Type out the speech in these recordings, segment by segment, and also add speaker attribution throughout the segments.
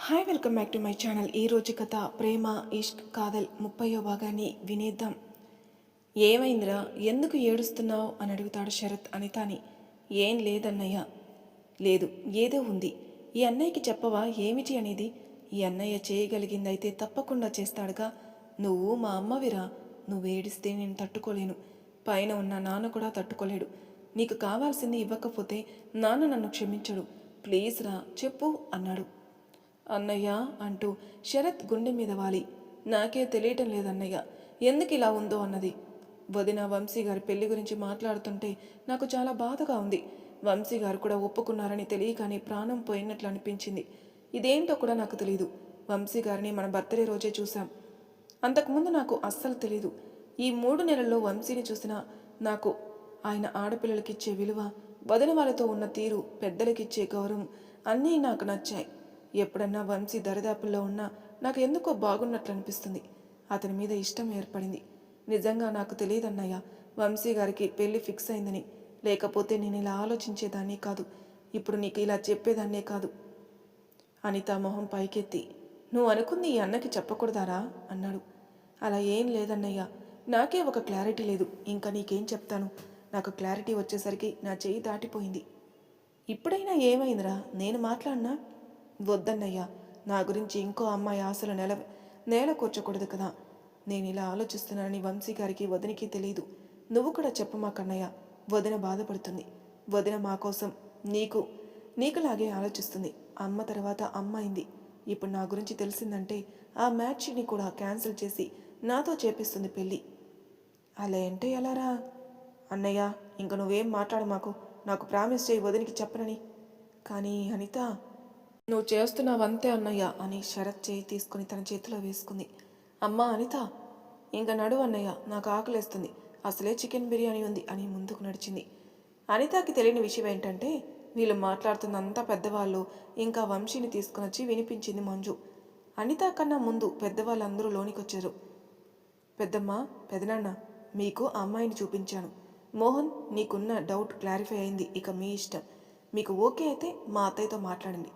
Speaker 1: Hi welcome back to my channel. ఈరోజు కథ ప్రేమ ఇష్క్ కాదల్ 30వ భాగాన్ని వినేద్దాం. ఏమైందిరా, ఎందుకు ఏడుస్తున్నావు అని అడుగుతాడు శరత్ అనితాని. ఏం లేదన్నయ్య. లేదు, ఏదో ఉంది. ఈ అన్నయ్యకి చెప్పవా ఏమిటి అనేది? ఈ అన్నయ్య చేయగలిగిందైతే తప్పకుండా చేస్తాడుగా. నువ్వు మా అమ్మవిరా. నువ్వు ఏడిస్తే నేను తట్టుకోలేను. పైన ఉన్న నాన్న కూడా తట్టుకోలేడు. నీకు కావాల్సింది ఇవ్వకపోతే నాన్న నన్ను క్షమించడు. ప్లీజ్ రా చెప్పు అన్నాడు. అన్నయ్య అంటూ శరత్ గుండె మీద వాలి, నాకే తెలియటం లేదన్నయ్య ఎందుకు ఇలా ఉందో అన్నది. వదిన వంశీ గారి పెళ్లి గురించి మాట్లాడుతుంటే నాకు చాలా బాధగా ఉంది. వంశీ గారు కూడా ఒప్పుకున్నారని తెలియగానే ప్రాణం పోయినట్లు అనిపించింది. ఇదేంటో కూడా నాకు తెలీదు. వంశీ గారిని మన బర్త్డే రోజే చూశాం. అంతకుముందు నాకు అస్సలు తెలీదు. ఈ 3 నెలల్లో వంశీని చూసినా నాకు ఆయన ఆడపిల్లలకిచ్చే విలువ, వదిన వాళ్ళతో ఉన్న తీరు, పెద్దలకిచ్చే గౌరవం అన్నీ నాకు నచ్చాయి. ఎప్పుడన్నా వంశీ దరిదాపుల్లో ఉన్నా నాకు ఎందుకో బాగున్నట్లు అనిపిస్తుంది. అతని మీద ఇష్టం ఏర్పడింది. నిజంగా నాకు తెలియదన్నయ్య వంశీ గారికి పెళ్లి ఫిక్స్ అయిందని. లేకపోతే నేను ఇలా ఆలోచించేదాన్నే కాదు. ఇప్పుడు నీకు ఇలా చెప్పేదాన్నే కాదు. అనిత మొహం పైకెత్తి, నువ్వు అనుకుంది ఈ అన్నకి చెప్పకూడదారా అన్నాడు. అలా ఏం లేదన్నయ్య, నాకే ఒక క్లారిటీ లేదు. ఇంకా నీకేం చెప్తాను? నాకు క్లారిటీ వచ్చేసరికి నా చెయ్యి దాటిపోయింది. ఇప్పుడైనా ఏమైందిరా, నేను మాట్లాడినా? వద్దన్నయ్యా, నా గురించి ఇంకో అమ్మాయి ఆశలు నేల కూర్చోకూడదు కదా. నేను ఇలా ఆలోచిస్తున్నానని వంశీ గారికి వదినికి తెలియదు. నువ్వు కూడా చెప్పమాకన్నయ్య. వదిన బాధపడుతుంది. వదిన మా కోసం నీకులాగే ఆలోచిస్తుంది. అమ్మ తర్వాత అమ్మాయింది. ఇప్పుడు నా గురించి తెలిసిందంటే ఆ మ్యాచ్ని కూడా క్యాన్సిల్ చేసి నాతో చేపిస్తుంది పెళ్ళి. అలా అంటే ఎలారా? అన్నయ్య, ఇంక నువ్వేం మాట్లాడు మాకు. నాకు ప్రామిస్ చేయి వదినికి చెప్పనని. కానీ అనిత, నువ్వు చేస్తున్నావంతే అన్నయ్య అని శరత్ చేయి తీసుకుని తన చేతిలో వేసుకుంది. అమ్మా అనిత, ఇంక నడువు అన్నయ్య, నాకు ఆకలేస్తుంది. అసలే చికెన్ బిర్యానీ ఉంది అని ముందుకు నడిచింది. అనితకి తెలియని విషయం ఏంటంటే వీళ్ళు మాట్లాడుతున్నంతా పెద్దవాళ్ళు ఇంకా వంశీని తీసుకునొచ్చి వినిపించింది మంజు. అనిత కన్నా ముందు పెద్దవాళ్ళందరూ లోనికొచ్చారు. పెద్దమ్మ, పెదనాన్న, మీకు ఆ అమ్మాయిని చూపించాను. మోహన్, నీకున్న డౌట్ క్లారిఫై అయింది. ఇక మీ ఇష్టం. మీకు ఓకే అయితే మా అత్తయ్యతో మాట్లాడండి.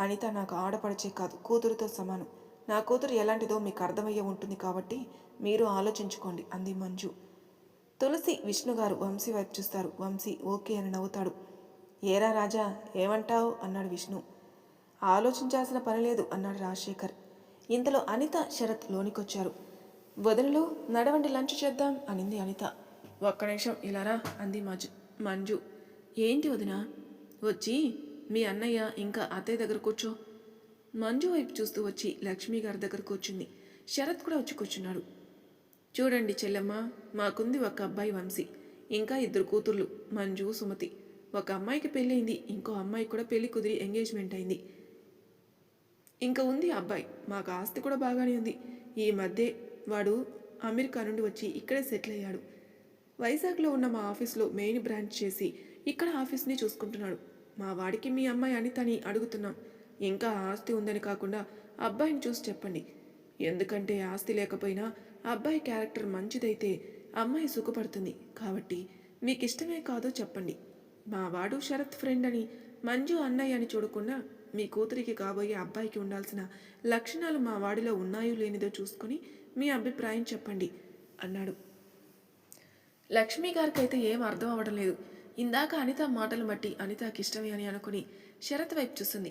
Speaker 1: అనిత నాకు ఆడపడిచే కాదు, కూతురుతో సమానం. నా కూతురు ఎలాంటిదో మీకు అర్థమయ్యే ఉంటుంది కాబట్టి మీరు ఆలోచించుకోండి అంది మంజు. తులసి, విష్ణుగారు వంశీ వైపు చూస్తారు. వంశీ ఓకే అని నవ్వుతాడు. ఏరా రాజా, ఏమంటావు అన్నాడు విష్ణు. ఆలోచించాల్సిన పని లేదు అన్నాడు రాజశేఖర్. ఇంతలో అనిత, శరత్ లోనికొచ్చారు. వదనలు, నడవండి, లంచ్ చేద్దాం అనింది అనిత. ఒక్క నిమిషం ఇలారా అంది మంజు. ఏంటి వదిన? వచ్చి మీ అన్నయ్య ఇంకా అత్తయ్య దగ్గర కూర్చో. మంజు వైపు చూస్తూ వచ్చి లక్ష్మి గారి దగ్గర కూర్చుంది. శరత్ కూడా వచ్చి కూర్చున్నాడు. చూడండి చెల్లెమ్మ, మాకుంది ఒక అబ్బాయి వంశీ, ఇంకా 2 కూతుర్లు మంజు, సుమతి. ఒక అమ్మాయికి పెళ్ళయింది, ఇంకో అమ్మాయి కూడా పెళ్లి కుదిరి ఎంగేజ్మెంట్ అయింది. ఇంకా ఉంది అబ్బాయి. మాకు ఆస్తి కూడా బాగానే ఉంది. ఈ మధ్య వాడు అమెరికా నుండి వచ్చి ఇక్కడే సెటిల్ అయ్యాడు. వైజాగ్లో ఉన్న మా ఆఫీస్లో మెయిన్ బ్రాంచ్ చేసి ఇక్కడ ఆఫీస్ని చూసుకుంటున్నాడు. మా వాడికి మీ అమ్మాయి అనితని అడుగుతున్నాం. ఇంకా ఆస్తి ఉందని కాకుండా అబ్బాయిని చూసి చెప్పండి. ఎందుకంటే ఆస్తి లేకపోయినా అబ్బాయి క్యారెక్టర్ మంచిదైతే అమ్మాయి సుఖపడుతుంది. కాబట్టి మీకు ఇష్టమే కాదో చెప్పండి. మా వాడు శరత్ ఫ్రెండ్ అని, మంజు అన్నయ్య అని చూడకుండా మీ కూతురికి కాబోయే అబ్బాయికి ఉండాల్సిన లక్షణాలు మా వాడిలో ఉన్నాయో లేనిదో చూసుకొని మీ అభిప్రాయం చెప్పండి అన్నాడు. లక్ష్మీ గారికైతే ఏం అర్థం అవ్వడం లేదు. ఇందాక అనిత మాటలు బట్టి అనితకి ఇష్టమే అని అనుకుని శరత్ వైపు చూస్తుంది.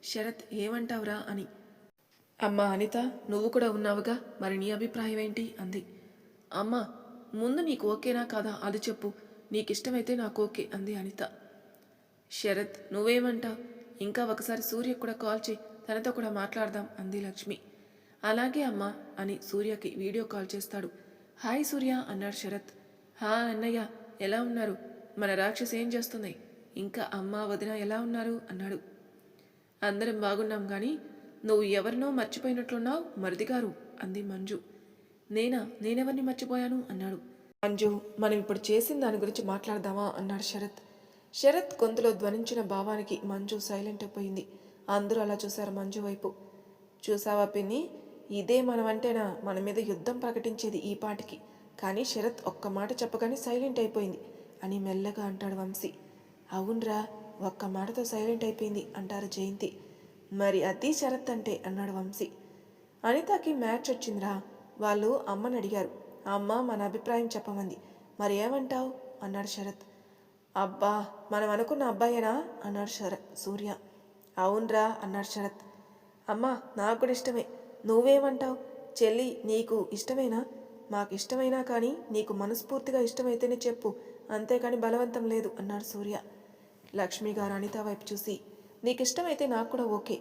Speaker 1: శరత్, ఏమంటావురా అని. అమ్మా అనిత, నువ్వు కూడా ఉన్నావుగా, మరి నీ అభిప్రాయం ఏంటి అంది. అమ్మా, ముందు నీకు ఓకేనా కాదా అది చెప్పు. నీకిష్టమైతే నాకు ఓకే అంది అనిత. శరత్, నువ్వేమంటావు? ఇంకా ఒకసారి సూర్యకు కూడా కాల్ చేయి, తనతో కూడా మాట్లాడదాం అంది లక్ష్మి. అలాగే అమ్మా అని సూర్యకి వీడియో కాల్ చేస్తాడు. హాయ్ సూర్య అన్నాడు శరత్. హా అన్నయ్య, ఎలా ఉన్నారు? మన రాక్షసి ఏం చేస్తుంది? ఇంకా అమ్మ, వదిన ఎలా ఉన్నారు అన్నాడు. అందరం బాగున్నాం కానీ నువ్వు ఎవరినో మర్చిపోయినట్లున్నావు మరిదిగారు అంది మంజు. నేనెవరిని మర్చిపోయాను అన్నాడు. మంజు, మనం ఇప్పుడు చేసిన దాని గురించి మాట్లాడదామా అన్నాడు శరత్. శరత్ గొంతులో ధ్వనించిన భావానికి మంజు సైలెంట్ అయిపోయింది. అందరూ అలా చూశారు మంజు వైపు. చూసావా పిన్ని, ఇదే మనమంటేనా మన మీద యుద్ధం ప్రకటించేది ఈ పాటికి. కానీ శరత్ ఒక్క మాట చెప్పగానే సైలెంట్ అయిపోయింది అని మెల్లగా అంటాడు వంశీ. అవునరా, ఒక్క మాటతో సైలెంట్ అయిపోయింది అంటారు జయంతి. మరి అది శరత్ అంటే అన్నాడు వంశీ. అనితకి మ్యాచ్ వచ్చిందిరా. వాళ్ళు అమ్మని అడిగారు. అమ్మ మన అభిప్రాయం చెప్పమంది. మరి ఏమంటావు అన్నాడు శరత్. అబ్బా మనం అనుకున్న అబ్బాయేనా అన్నాడు సూర్య. అవునరా అన్నాడు శరత్. అమ్మా నాకు కూడా ఇష్టమే. నువ్వేమంటావు చెల్లి? నీకు ఇష్టమేనా? మాకు ఇష్టమైనా కానీ నీకు మనస్ఫూర్తిగా ఇష్టమైతేనే చెప్పు, అంతేకాని బలవంతం లేదు అన్నాడు సూర్య. లక్ష్మి గారు అనిత వైపు చూసి, నీకు ఇష్టమైతే నాకు కూడా ఓకే.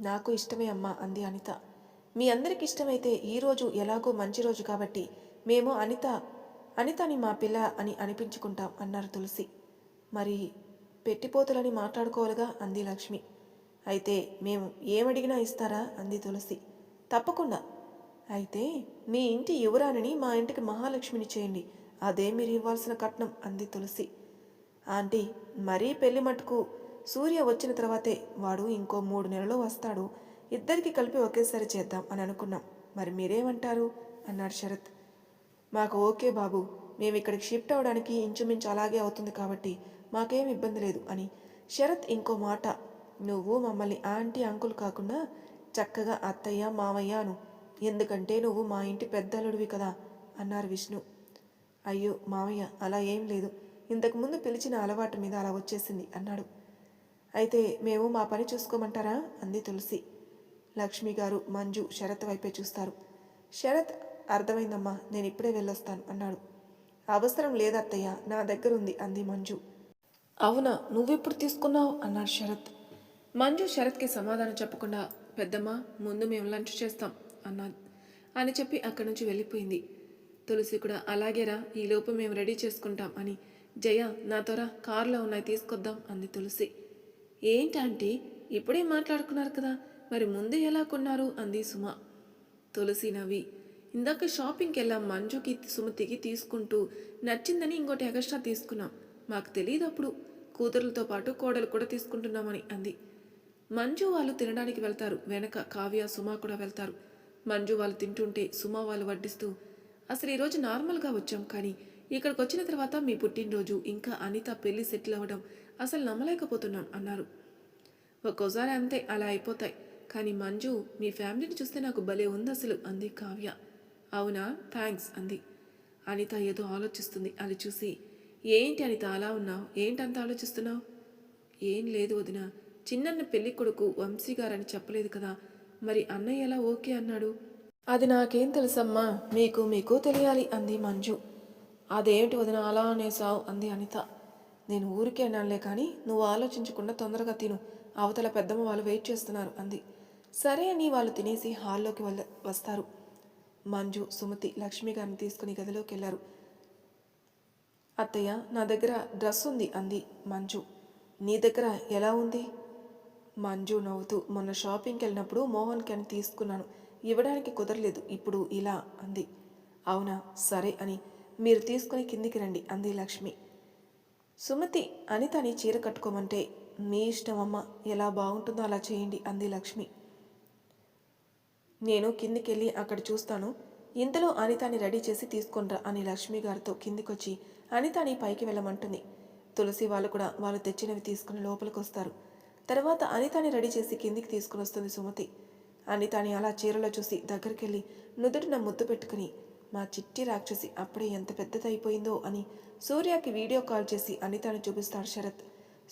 Speaker 1: నాకు ఇష్టమే అమ్మా అంది అనిత. మీ అందరికి ఇష్టమైతే ఈరోజు ఎలాగో మంచి రోజు కాబట్టి మేము అనితని మా పిల్ల అని అనిపించుకుంటాం అన్నారు తులసి. మరి పెట్టిపోతులని మాట్లాడుకోవాలిగా అంది లక్ష్మి. అయితే మేము ఏమడిగినా ఇస్తారా అంది తులసి. తప్పకుండా. అయితే మీ ఇంటి యువరాణిని మా ఇంటికి మహాలక్ష్మిని చేయండి, అదే మీరు ఇవ్వాల్సిన కట్నం అంది తులసి. ఆంటీ మరీ పెళ్లి మటుకు సూర్య వచ్చిన తర్వాతే, వాడు ఇంకో 3 నెలల్లో వస్తాడు, ఇద్దరికి కలిపి ఒకేసారి చేద్దాం అని అనుకున్నాం. మరి మీరేమంటారు అన్నాడు శరత్. మాకు ఓకే బాబు, మేము ఇక్కడికి షిఫ్ట్ అవడానికి ఇంచుమించు అలాగే అవుతుంది కాబట్టి మాకేం ఇబ్బంది లేదు అని శరత్ ఇంకో మాట. నువ్వు మమ్మల్ని ఆంటీ అంకుల్ కాకుండా చక్కగా అత్తయ్య మావయ్య అను, ఎందుకంటే నువ్వు మా ఇంటి పెద్దలుడివి కదా అన్నారు విష్ణు. అయ్యో మావయ్య అలా ఏం లేదు, ఇంతకుముందు పిలిచిన అలవాటు మీద అలా వచ్చేసింది అన్నాడు. అయితే మేము మా పని చూసుకోమంటారా అంది తులసి. లక్ష్మి గారు మంజు శరత్ వైపే చూస్తారు. శరత్ అర్థమైందమ్మా, నేను ఇప్పుడే వెళ్ళొస్తాను అన్నాడు. అవసరం లేదత్తయ్య, నా దగ్గర ఉంది అంది మంజు. అవునా, నువ్వెప్పుడు తీసుకున్నావు అన్నాడు శరత్. మంజు శరత్కి సమాధానం చెప్పకుండా, పెద్దమ్మ ముందు మేము లంచ్ చేస్తాం అని చెప్పి అక్కడి నుంచి వెళ్ళిపోయింది. తులసి కూడా అలాగేరా, ఈలోపు మేము రెడీ చేసుకుంటాం అని, జయ నాతోరా కారులో ఉన్నాయి తీసుకొద్దాం అంది తులసి. ఏంటంటే ఇప్పుడే మాట్లాడుకున్నారు కదా, మరి ముందు ఎలా కొన్నారు అంది సుమ. తులసి నవ్వి, ఇందాక షాపింగ్కి వెళ్ళాం, మంజుకి సుమతికి తీసుకుంటూ నచ్చిందని ఇంకోటి ఎక్స్ట్రా తీసుకున్నాం, మాకు తెలియదు అప్పుడు కూతురులతో పాటు కోడలు కూడా తీసుకుంటున్నామని అంది. మంజు వాళ్ళు తినడానికి వెళ్తారు, వెనక కావ్య సుమ కూడా వెళ్తారు. మంజు వాళ్ళు తింటుంటే సుమ వాళ్ళు వడ్డిస్తూ, అసలు ఈరోజు నార్మల్గా వచ్చాం, కానీ ఇక్కడికి వచ్చిన తర్వాత మీ పుట్టినరోజు ఇంకా అనిత పెళ్లి సెటిల్ అవ్వడం అసలు నమ్మలేకపోతున్నాం అన్నారు. ఒక్కోసారి అంతే, అలా అయిపోతాయి, కానీ మంజు మీ ఫ్యామిలీని చూస్తే నాకు భలే ఉంది అసలు అంది కావ్య. అవునా, థ్యాంక్స్ అంది. అనిత ఏదో ఆలోచిస్తుంది, అది చూసి, ఏంటి అనిత అలా ఉన్నావు, ఏంటంత ఆలోచిస్తున్నావు? ఏం లేదు వదిన, చిన్నన్న పెళ్లి కొడుకు వంశీ గారని చెప్పలేదు కదా, మరి అన్నయ్య ఎలా ఓకే అన్నాడు? అది నాకేం తెలుసమ్మా, మీకు తెలియాలి అంది మంజు. అదేమిటి వదిన అలా అనేసావు అంది అనిత. నేను ఊరికే అన్నానులే, కానీ నువ్వు ఆలోచించకుండా తొందరగా తిను, అవతల పెద్దమ్మ వాళ్ళు వెయిట్ చేస్తున్నారు అంది. సరే అని వాళ్ళు తినేసి హాల్లోకి వస్తారు. మంజు సుమతి లక్ష్మి గారిని తీసుకుని గదిలోకి వెళ్ళారు. అత్తయ్య నా దగ్గర డ్రెస్ ఉంది అంది మంజు. నీ దగ్గర ఎలా ఉంది? మంజు నవ్వుతూ, మొన్న షాపింగ్కి వెళ్ళినప్పుడు మోహన్కి అని తీసుకున్నాను, ఇవ్వడానికి కుదరలేదు, ఇప్పుడు ఇలా అంది. అవునా, సరే అని మీరు తీసుకుని కిందికి రండి అంది లక్ష్మి. సుమతి అనితని చీర కట్టుకోమంటే, మీ ఇష్టమమ్మ, ఎలా బాగుంటుందో అలా చేయండి అంది లక్ష్మి. నేను కిందికెళ్ళి అక్కడ చూస్తాను, ఇంతలో అనితని రెడీ చేసి తీసుకొనిరా అని లక్ష్మి గారితో కిందికొచ్చి అనితని పైకి వెళ్ళమంటుంది. తులసి వాళ్ళు కూడా వాళ్ళు తెచ్చినవి తీసుకుని లోపలికి వస్తారు. తర్వాత అనితని రెడీ చేసి కిందికి తీసుకుని వస్తుంది సుమతి. అనితని అలా చీరలో చూసి దగ్గరికి వెళ్ళి నుదుటిన ముద్దు పెట్టుకుని, మా చిట్టి రాక్షసి అప్పుడే ఎంత పెద్దదైపోయిందో అని సూర్యకి వీడియో కాల్ చేసి అనితని చూపిస్తాడు శరత్.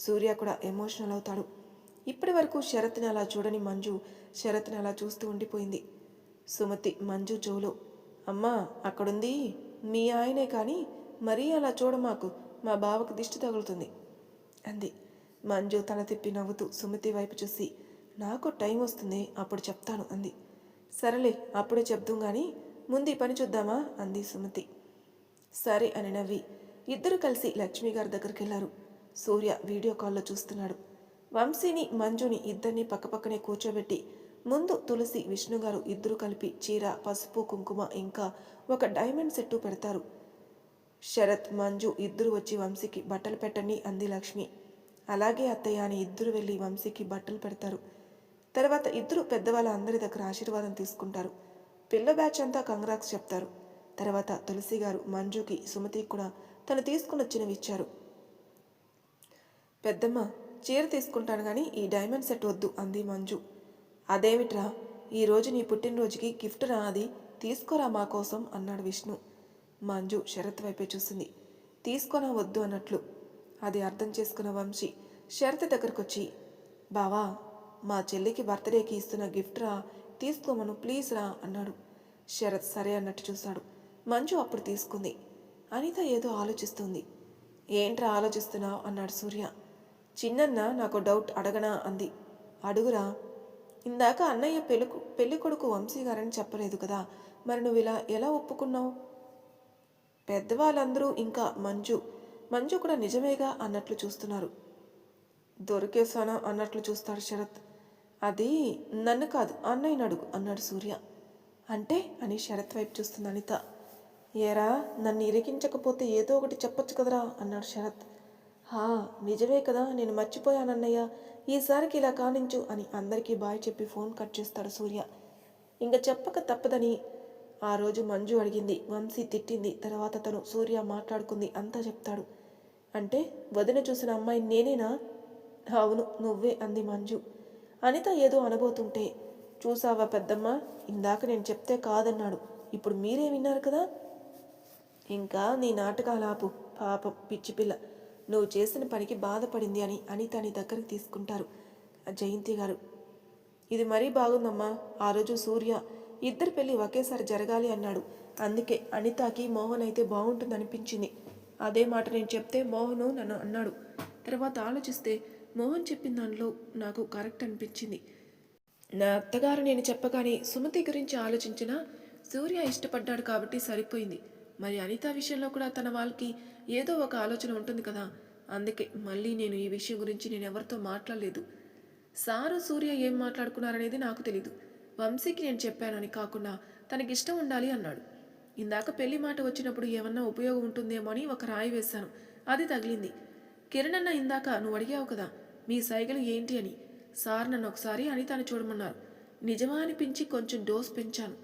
Speaker 1: సూర్య కూడా ఎమోషనల్ అవుతాడు. ఇప్పటి వరకు శరత్ని అలా చూడని మంజు శరత్ని అలా చూస్తూ ఉండిపోయింది. సుమతి మంజు చెవులో, అమ్మా అక్కడుంది మీ ఆయనే, కానీ మరీ అలా చూడమాకు, మా బావకు దిష్టి తగులుతుంది అంది. మంజు తల తిప్పి నవ్వుతూ సుమతి వైపు చూసి, నాకు టైం వస్తుంది అప్పుడు చెప్తాను అంది. సరేలే అప్పుడే చెప్దాం కానీ ముందు ఈ పని చూద్దామా అంది సుమతి. సరే అని నవ్వి ఇద్దరు కలిసి లక్ష్మి గారి దగ్గరికి వెళ్ళారు. సూర్య వీడియో కాల్లో చూస్తున్నాడు. వంశీని మంజుని ఇద్దరిని పక్కపక్కనే కూర్చోబెట్టి ముందు తులసి విష్ణుగారు ఇద్దరు కలిపి చీర పసుపు కుంకుమ ఇంకా ఒక డైమండ్ సెట్టు పెడతారు. శరత్ మంజు ఇద్దరు వచ్చి వంశీకి బట్టలు పెట్టండి అంది లక్ష్మి. అలాగే అత్తయ్య అని ఇద్దరు వెళ్ళి వంశీకి బట్టలు పెడతారు. తర్వాత ఇద్దరు పెద్దవాళ్ళ అందరి దగ్గర ఆశీర్వాదం తీసుకుంటారు. పిల్ల బ్యాచ్ అంతా కంగ్రాట్స్ చెప్తారు. తర్వాత తులసి గారు మంజుకి సుమతికి కూడా తను తీసుకుని వచ్చినవి ఇచ్చారు. పెద్దమ్మ చీర తీసుకుంటాను కానీ ఈ డైమండ్ సెట్ వద్దు అంది మంజు. అదేమిట్రా, ఈరోజు నీ పుట్టినరోజుకి గిఫ్ట్ రా, అది తీసుకోరా మా కోసం అన్నాడు విష్ణు. మంజు శరత్ వైపే చూసింది, తీసుకోనా వద్దు అన్నట్లు. అది అర్థం చేసుకున్న వంశీ శరత్ దగ్గరకొచ్చి, బావా, మా చెల్లికి బర్త్డేకి ఇస్తున్న గిఫ్ట్ రా, తీసుకోమను ప్లీజ్ రా అన్నాడు. శరత్ సరే అన్నట్టు చూశాడు. మంజు అప్పుడు తీసుకుంది. అనిత ఏదో ఆలోచిస్తుంది. ఏంట్రా ఆలోచిస్తున్నావు అన్నాడు సూర్య. చిన్నన్న నాకు డౌట్ అడగనా అంది. అడుగురా. ఇందాక అన్నయ్య పెళ్లి కొడుకు వంశీ గారని చెప్పలేదు కదా, మరి నువ్వు ఇలా ఎలా ఒప్పుకున్నావు? పెద్దవాళ్ళందరూ ఇంకా మంజు కూడా నిజమేగా అన్నట్లు చూస్తున్నారు. దొరికేశానా అన్నట్లు చూస్తాడు శరత్. అది నన్ను కాదు అన్నయ్యని అడుగు అన్నాడు సూర్య. అంటే అని శరత్ వైపు చూస్తుంది అనిత. ఏరా, నన్ను ఇరికించకపోతే ఏదో ఒకటి చెప్పొచ్చు కదరా అన్నాడు శరత్. నిజమే కదా, నేను మర్చిపోయానన్నయ్య, ఈసారికి ఇలా కానించు అని అందరికీ బాయ్ చెప్పి ఫోన్ కట్ చేస్తాడు సూర్య. ఇంకా చెప్పక తప్పదని ఆ రోజు మంజు అడిగింది, వంశీ తిట్టింది, తర్వాత తను సూర్య మాట్లాడుకుంది అంతా చెప్తాడు. అంటే వదిన చూసిన అమ్మాయి నేనేనా? అవును నువ్వే అంది మంజు. అనిత ఏదో అనబోతుంటే, చూసావా పెద్దమ్మ, ఇందాక నేను చెప్తే కాదన్నాడు, ఇప్పుడు మీరే విన్నారు కదా. ఇంకా నీ నాటకాలాపు, పాపం పిచ్చిపిల్ల, నువ్వు చేసిన పనికి బాధపడింది అని అనితని దగ్గరికి తీసుకుంటారు జయంతి గారు. ఇది మరీ బాగుందమ్మా, ఆ రోజు సూర్య ఇద్దరు పెళ్ళి ఒకేసారి జరగాలి అన్నాడు, అందుకే అనితకి మోహన్ అయితే బాగుంటుందనిపించింది. అదే మాట నేను చెప్తే మోహను నన్ను అన్నాడు. తర్వాత ఆలోచిస్తే మోహన్ చెప్పిన దానిలో నాకు కరెక్ట్ అనిపించింది. నా అత్తగారు నేను చెప్పగానే సుమతి గురించి ఆలోచించినా సూర్య ఇష్టపడ్డాడు కాబట్టి సరిపోయింది. మరి అనిత విషయంలో కూడా తన వాళ్ళకి ఏదో ఒక ఆలోచన ఉంటుంది కదా, అందుకే మళ్ళీ నేను ఈ విషయం గురించి నేను ఎవరితో మాట్లాడలేదు. సారు సూర్య ఏం మాట్లాడుకున్నారనేది నాకు తెలీదు. వంశీకి నేను చెప్పానని కాకుండా తనకిష్టం ఉండాలి అన్నాడు. ఇందాక పెళ్లి మాట వచ్చినప్పుడు ఏమన్నా ఉపయోగం ఉంటుందేమో అని ఒక రాయి వేశాను, అది తగిలింది. కిరణ్ అన్న ఇందాక నువ్వు అడిగావు కదా మీ సైగలు ఏంటి అని, సార్ నన్ను ఒకసారి అనితని చూడమన్నారు. నిజమా అనిపించి కొంచెం డోస్ పెంచాను.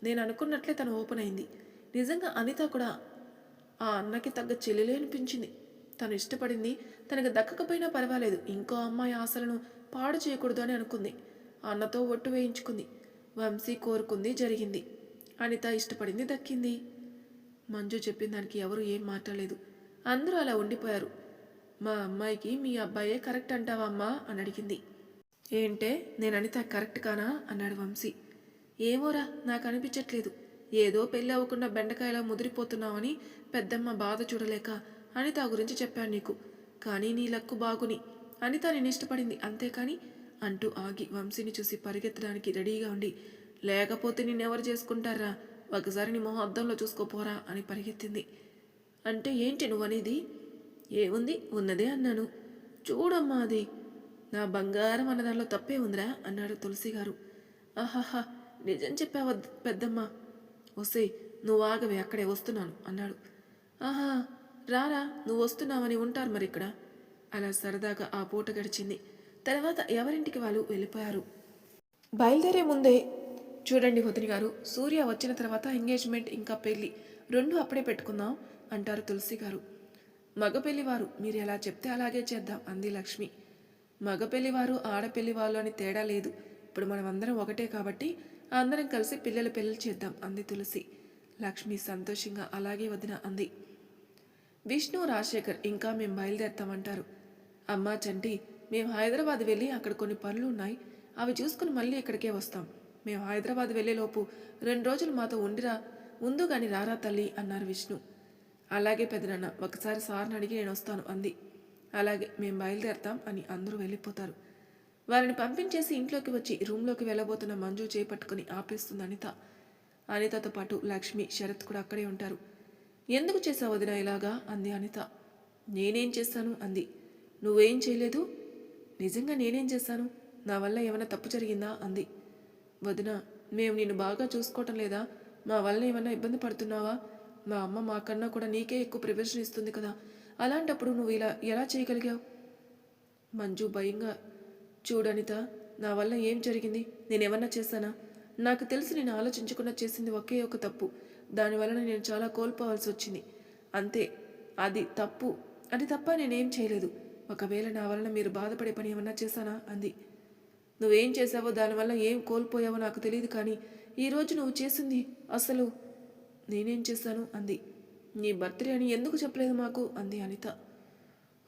Speaker 1: నేను అనుకున్నట్లే తను ఓపెన్ అయింది. నిజంగా అనిత కూడా ఆ అన్నకి తగ్గ చెల్లెలే అనిపించింది. తను ఇష్టపడింది తనకు దక్కకపోయినా పర్వాలేదు, ఇంకో అమ్మాయి ఆశలను పాడు చేయకూడదు అని అనుకుంది. అన్నతో ఒట్టు వేయించుకుంది. వంశీ కోరుకుంది జరిగింది. అనిత ఇష్టపడింది దక్కింది. మంజు చెప్పిన దానికి ఎవరు ఏం మాట్లాడలేదు. అందరూ అలా ఉండిపోయారు. మా అమ్మాయికి మీ అబ్బాయే కరెక్ట్ అంటావా అమ్మా అని అడిగింది. ఏంటే, నేను అనిత కరెక్ట్ కానా అన్నాడు వంశీ. ఏమోరా, నాకు అనిపించట్లేదు. ఏదో పెళ్ళి అవ్వకుండా బెండకాయలా ముదిరిపోతున్నావని పెద్దమ్మ బాధ చూడలేక అనిత గురించి చెప్పాను నీకు. కానీ నీ లక్కు బాగుని అనిత నేను ఇష్టపడింది అంతేకాని అంటూ ఆగి వంశీని చూసి పరిగెత్తడానికి రెడీగా ఉండి, లేకపోతే నిన్నెవరు చేసుకుంటారా, ఒకసారి నీ మొహం అద్దంలో చూసుకోపోరా అని పరిగెత్తింది. అంటే ఏంటి నువ్వనేది? ఏముంది, ఉన్నదే అన్నాను. చూడమ్మా, అది నా బంగారం అన్న దానిలో తప్పే ఉందిరా అన్నాడు తులసి గారు. ఆహాహా, నిజం చెప్పావ పెద్దమ్మ. వస్తే నువ్వు ఆగవే, అక్కడే వస్తున్నాను అన్నాడు. ఆహా, రారా, నువ్వు వస్తున్నావని ఉంటారు మరి ఇక్కడ. అలా సరదాగా ఆ పూట గడిచింది. తర్వాత ఎవరింటికి వాళ్ళు వెళ్ళిపోయారు. బయలుదేరే ముందే, చూడండి వదిన గారు, సూర్య వచ్చిన తర్వాత ఎంగేజ్మెంట్ ఇంకా పెళ్ళి రెండు అప్పుడే పెట్టుకుందాం అంటారు తులసి గారు. మగ పెళ్లివారు మీరు ఎలా చెప్తే అలాగే చేద్దాం అంది లక్ష్మి. మగ పెళ్లివారు ఆడపెళ్లివాళ్ళు అని తేడా లేదు, ఇప్పుడు మనం అందరం ఒకటే కాబట్టి అందరం కలిసి పిల్లల పెళ్ళిళ్ళు చేద్దాం అంది తులసి. లక్ష్మి సంతోషంగా అలాగే వదిన అంది. విష్ణు రాజశేఖర్ ఇంకా మేము బయలుదేరుతామంటారు. అమ్మా చంటి, మేము హైదరాబాద్ వెళ్ళి అక్కడ కొన్ని పనులు ఉన్నాయి, అవి చూసుకుని మళ్ళీ ఇక్కడికే వస్తాం. మేము హైదరాబాద్ వెళ్ళేలోపు 2 రోజులు మాతో ఉందు గాని రారా తల్లి అన్నారు విష్ణు. అలాగే పెదనాన్న, ఒకసారి సార్ని అడిగి నేను వస్తాను అంది. అలాగే మేము బయలుదేరతాం అని అందరూ వెళ్ళిపోతారు. వారిని పంపించేసి ఇంట్లోకి వచ్చి రూమ్లోకి వెళ్ళబోతున్న మంజు చేపట్టుకుని ఆపేస్తుంది అనిత. అనితతో పాటు లక్ష్మి, శరత్ కూడా అక్కడే ఉంటారు. ఎందుకు చేసావు వదిన ఇలాగా అంది అనిత. నేనేం చేశాను అంది. నువ్వేం చేయలేదు. నిజంగా నేనేం చేశాను? నా వల్ల ఏమైనా తప్పు జరిగిందా అంది. వదిన, మేము నిన్ను బాగా చూసుకోవటం లేదా? మా వల్ల ఏమైనా ఇబ్బంది పడుతున్నావా? మా అమ్మ మాకన్నా కూడా నీకే ఎక్కువ ప్రిపరేషన్ ఇస్తుంది కదా, అలాంటప్పుడు నువ్వు ఇలా ఎలా చేయగలిగావు? మంజు భయంగా, చూడనిత, నా వల్ల ఏం జరిగింది? నేనేమన్నా చేశానా? నాకు తెలిసి నేను ఆలోచించకుండా చేసింది ఒకే ఒక తప్పు, దానివలన నేను చాలా కోల్పోవాల్సి వచ్చింది అంతే. అది తప్పు, అది తప్ప నేనేం చేయలేదు. ఒకవేళ నా వలన మీరు బాధపడే పని ఏమన్నా చేశానా అంది. నువ్వేం చేశావో దానివల్ల ఏం కోల్పోయావో నాకు తెలియదు, కానీ ఈరోజు నువ్వు చేసింది అసలు నేనేం చేశాను అంది. నీ బర్త్డే అని ఎందుకు చెప్పలేదు మాకు అంది అనిత.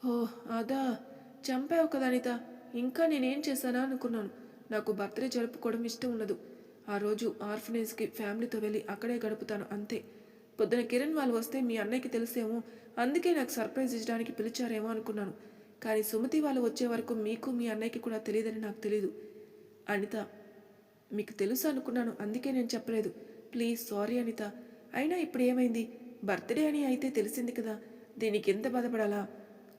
Speaker 1: ఓ అదా, చంపావు కదా అనిత. ఇంకా నేనేం చేశానా అనుకున్నాను. నాకు బర్త్డే జరుపుకోవడం ఇష్టం ఉండదు. ఆ రోజు ఆర్ఫనేజ్కి ఫ్యామిలీతో వెళ్ళి అక్కడే గడుపుతాను అంతే. పొద్దున కిరణ్ వాళ్ళు వస్తే మీ అన్నయ్యకి తెలిసేమో, అందుకే నాకు సర్ప్రైజ్ ఇచ్చడానికి పిలిచారేమో అనుకున్నాను. కానీ సుమతి వాళ్ళు వచ్చే వరకు మీకు మీ అన్నయ్యకి కూడా తెలియదని నాకు తెలీదు. అనిత, మీకు తెలుసు అనుకున్నాను, అందుకే నేను చెప్పలేదు. Please sorry Anitha. అయినా ఇప్పుడు ఏమైంది? బర్త్డే అని అయితే తెలిసింది కదా, దీనికి ఎంత బాధపడాలా?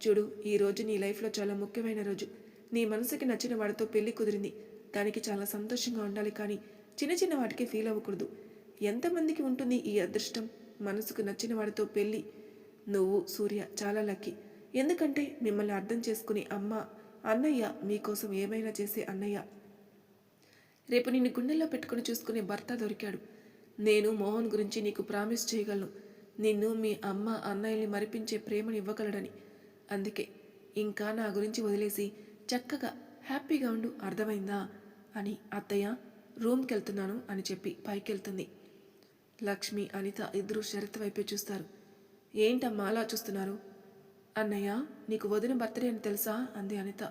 Speaker 1: చూడు, ఈరోజు నీ లైఫ్లో చాలా ముఖ్యమైన రోజు. నీ మనసుకి నచ్చిన వాడితో పెళ్లి కుదిరింది. దానికి చాలా సంతోషంగా ఉండాలి, కానీ చిన్న చిన్న వాటికి ఫీల్ అవ్వకూడదు. ఎంతమందికి ఉంటుంది ఈ అదృష్టం? మనసుకు నచ్చిన వాడితో పెళ్ళి. నువ్వు సూర్య చాలా లక్కీ. ఎందుకంటే మిమ్మల్ని అర్థం చేసుకుని అన్నయ్య మీకోసం ఏమైనా చేసే అన్నయ్య. రేపు నిన్ను గుండెల్లో పెట్టుకుని చూసుకునే భర్త దొరికాడు. నేను మోహన్ గురించి నీకు ప్రామిస్ చేయగలను. నిన్ను మీ అన్నయ్యని మరిపించే ప్రేమని ఇవ్వగలడని. అందుకే ఇంకా నా గురించి వదిలేసి చక్కగా హ్యాపీగా ఉండు, అర్థమైందా అని. అత్తయ్య, రూమ్కి వెళ్తున్నాను అని చెప్పి పైకి వెళ్తుంది. లక్ష్మి, అనిత ఇద్దరు శరత్ వైపే చూస్తారు. ఏంటమ్మా అలా చూస్తున్నారు? అన్నయ్య, నీకు వదిన బర్త్డే అని తెలుసా అంది అనిత.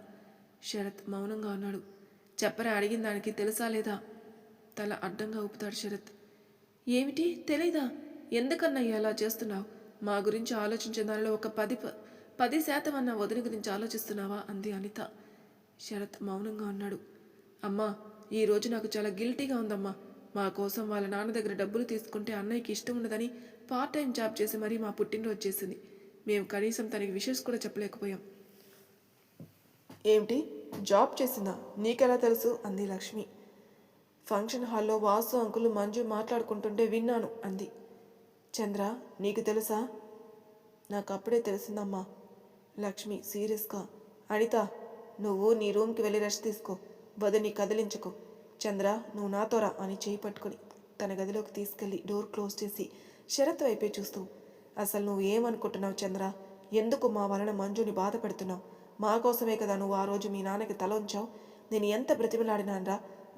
Speaker 1: శరత్ మౌనంగా ఉన్నాడు. చెప్పరా, అడిగిన దానికి తెలుసా లేదా? తల అడ్డంగా ఊపుతాడు శరత్. ఏమిటి తెలీదా? ఎందుకన్నయ్య అలా చేస్తున్నావు? మా గురించి ఆలోచించే దానిలో ఒక 10% అన్న వదిన గురించి ఆలోచిస్తున్నావా అంది అనిత. శరత్ మౌనంగా ఉన్నాడు. అమ్మా, ఈరోజు నాకు చాలా గిల్టీగా ఉందమ్మా. మా కోసం వాళ్ళ నాన్న దగ్గర డబ్బులు తీసుకుంటే అన్నయ్యకి ఇష్టం ఉండదని పార్ట్ టైం జాబ్ చేసి మరీ మా పుట్టినరోజు చేసింది. మేము కనీసం తనకి విషెస్ కూడా చెప్పలేకపోయాం. ఏమిటి, జాబ్ చేసిందా? నీకెలా తెలుసు అంది లక్ష్మి. ఫంక్షన్ హాల్లో వాసు అంకులు మంజు మాట్లాడుకుంటుంటే విన్నాను అంది. చంద్ర, నీకు తెలుసా? నాకు అప్పుడే తెలిసిందమ్మా. లక్ష్మి సీరియస్గా. అనిత, నువ్వు నీ రూమ్కి వెళ్ళి రెస్ట్ తీసుకో, వదిని కదిలించుకో. చంద్ర, నువ్వు నాతో రా అని చేయి పట్టుకుని తన గదిలోకి తీసుకెళ్లి డోర్ క్లోజ్ చేసి శరత్ వైపే చూస్తూ, అసలు నువ్వు ఏమనుకుంటున్నావు చంద్ర? ఎందుకు మా వలన మంజుని బాధ పెడుతున్నావు? మా కోసమే కదా నువ్వు ఆ రోజు మీ నాన్నకి తల ఉంచావు. నేను ఎంత బ్రతిమలాడినానరా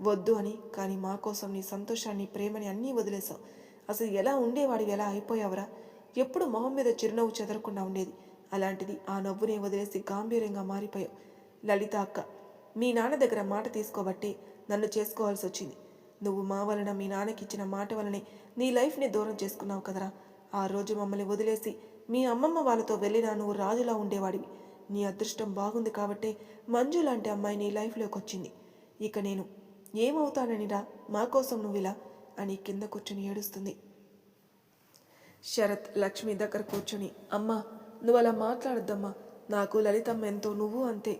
Speaker 1: వద్దు అని, కానీ మా కోసం నీ సంతోషాన్ని, ప్రేమని అన్నీ వదిలేసావు. అసలు ఎలా ఉండేవాడివి, ఎలా అయిపోయావురా? ఎప్పుడు మొహం మీద చిరునవ్వు చెదరకుండా ఉండేది, అలాంటిది ఆ నవ్వునే వదిలేసి గాంభీర్యంగా మారిపోయావు. లలిత అక్క, మీ నాన్న దగ్గర మాట తీసుకోబట్టి నన్ను చేసుకోవాల్సి వచ్చింది. నువ్వు మా వలన మీ నాన్నకి ఇచ్చిన మాట వలనే నీ లైఫ్ని దూరం చేసుకున్నావు కదరా. ఆ రోజు మమ్మల్ని వదిలేసి మీ అమ్మమ్మ వాళ్ళతో వెళ్ళినా నువ్వు రాజులా ఉండేవాడివి. నీ అదృష్టం బాగుంది కాబట్టే మంజు లాంటి అమ్మాయి నీ లైఫ్లోకి వచ్చింది. ఇక నేను ఏమవుతాననిరా మా కోసం నువ్విలా అని కింద కూర్చొని ఏడుస్తుంది. శరత్ లక్ష్మి దగ్గర కూర్చొని, అమ్మా నువ్వు అలా మాట్లాడద్దమ్మా. నాకు లలితమ్మ ఎంతో, నువ్వు అంతే.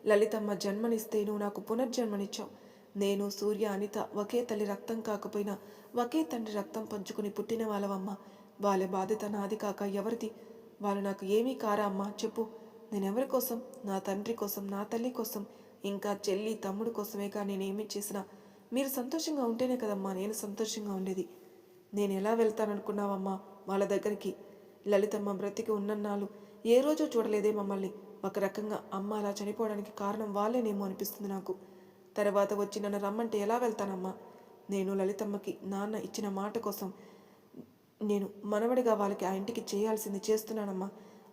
Speaker 1: లలితమ్మ జన్మనిస్తే నువ్వు నాకు పునర్జన్మనిచ్చావు. నేను సూర్య అనిత ఒకే తల్లి రక్తం కాకపోయినా ఒకే తండ్రి రక్తం పంచుకుని పుట్టిన వాళ్ళవమ్మ. వాళ్ళ బాధ్యత నాది కాక ఎవరిది? వాళ్ళు నాకు ఏమీ కారా అమ్మా చెప్పు. నేనెవరి కోసం? నా తండ్రి కోసం, నా తల్లి కోసం, ఇంకా చెల్లి తమ్ముడు కోసమేగా నేనేమీ చేసినా. మీరు సంతోషంగా ఉంటేనే కదమ్మా నేను సంతోషంగా ఉండేది. నేను ఎలా వెళ్తాననుకున్నావమ్మా వాళ్ళ దగ్గరికి? లలితమ్మ బ్రతికి ఉన్నన్నాళ్ళు ఏ రోజు చూడలేదే మమ్మల్ని. ఒక రకంగా అమ్మ అలా చనిపోవడానికి కారణం వాళ్ళేనేమో అనిపిస్తుంది నాకు. తర్వాత వచ్చి నన్ను రమ్మంటే ఎలా వెళ్తానమ్మా? నేను లలితమ్మకి నాన్న ఇచ్చిన మాట కోసం నేను మనవడిగా వాళ్ళకి ఆ ఇంటికి చేయాల్సింది చేస్తున్నానమ్మా.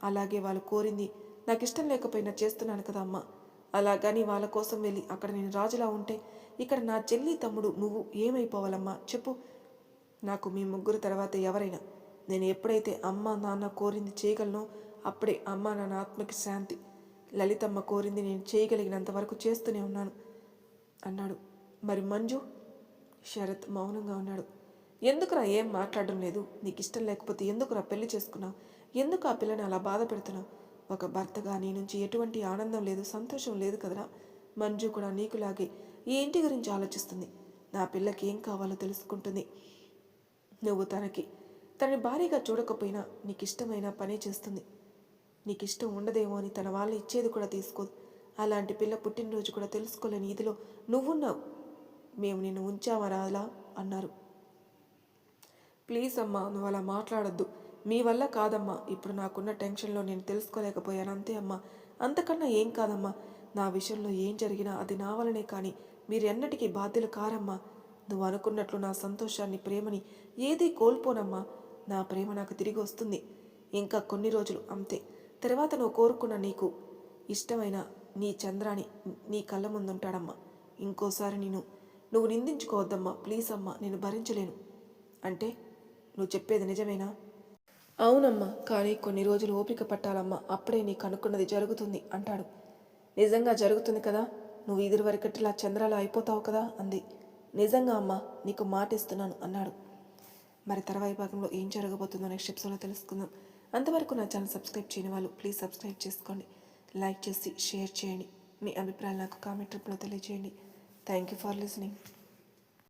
Speaker 1: అలాగే వాళ్ళు కోరింది నాకు ఇష్టం లేకపోయినా చేస్తున్నాను కదా అమ్మా. అలాగని వాళ్ళ కోసం వెళ్ళి అక్కడ నేను రాజులా ఉంటే ఇక్కడ నా చెల్లి తమ్ముడు నువ్వు ఏమైపోవాలమ్మా చెప్పు. నాకు మీ ముగ్గురు తర్వాత ఎవరైనా, నేను ఎప్పుడైతే అమ్మ నాన్న కోరింది చేయగలనో అప్పుడే అమ్మ నాన్న ఆత్మకి శాంతి. లలితమ్మ కోరింది నేను చేయగలిగినంత వరకు చేస్తూనే ఉన్నాను అన్నాడు. మరి మంజు? శరత్ మౌనంగా ఉన్నాడు. ఎందుకురా ఏం మాట్లాడడం లేదు? నీకు ఇష్టం లేకపోతే ఎందుకురా పెళ్లి చేసుకున్నావు? ఎందుకు ఆ పిల్లని అలా బాధ పెడుతున్నావు? ఒక భర్తగా నీ నుంచి ఎటువంటి ఆనందం లేదు, సంతోషం లేదు కదరా. మంజు కూడా నీకులాగే ఈ ఇంటి గురించి ఆలోచిస్తుంది. నా పిల్లకి ఏం కావాలో తెలుసుకుంటుంది. నువ్వు తనని భారీగా చూడకపోయినా నీకు ఇష్టమైన పనే చేస్తుంది. నీకు ఇష్టం ఉండదేమో అని తన వాళ్ళు ఇచ్చేది కూడా తీసుకోదు. అలాంటి పిల్ల పుట్టినరోజు కూడా తెలుసుకోలేని ఇదిలో నువ్వున్నావు. మేము నిన్ను ఉంచామరా అలా అన్నారు. ప్లీజ్ అమ్మా, నువ్వు అలా మాట్లాడొద్దు. మీ వల్ల కాదమ్మా. ఇప్పుడు నాకున్న టెన్షన్లో నేను తెలుసుకోలేకపోయాను అంతే అమ్మా. అంతకన్నా ఏం కాదమ్మా. నా విషయంలో ఏం జరిగినా అది నా వలనే, కానీ మీరు ఎన్నటికీ బాధ్యులు కారమ్మా. నువ్వు అనుకున్నట్లు నా సంతోషాన్ని, ప్రేమని ఏదీ కోల్పోనమ్మా. నా ప్రేమ నాకు తిరిగి వస్తుంది. ఇంకా కొన్ని రోజులు అంతే. తర్వాత నువ్వు కోరుకున్న నీకు ఇష్టమైన నీ చంద్రాని నీ కళ్ళ ముందుంటాడమ్మా. ఇంకోసారి నువ్వు నిందించుకోవద్దమ్మా. ప్లీజ్ అమ్మా, నేను భరించలేను. అంటే నువ్వు చెప్పేది నిజమేనా? అవునమ్మా, కానీ కొన్ని రోజులు ఓపిక పట్టాలమ్మా. అప్పుడే నీకు అనుకున్నది జరుగుతుంది అంటాడు. నిజంగా జరుగుతుంది కదా, నువ్వు ఇదివరకట్లా చంద్రాలు అయిపోతావు కదా అంది. నిజంగా అమ్మా, నీకు మాటిస్తున్నాను అన్నాడు. మరి తర్వాయి భాగంలో ఏం జరగబోతుందో నెక్స్ట్ ఎపిసోడ్లో తెలుసుకుందాం. అంతవరకు నా ఛానల్ సబ్స్క్రైబ్ చేయని వాళ్ళు ప్లీజ్ సబ్స్క్రైబ్ చేసుకోండి. లైక్ చేసి షేర్ చేయండి. మీ అభిప్రాయాలు నాకు కామెంట్ రూపంలో తెలియజేయండి. Thank you for listening.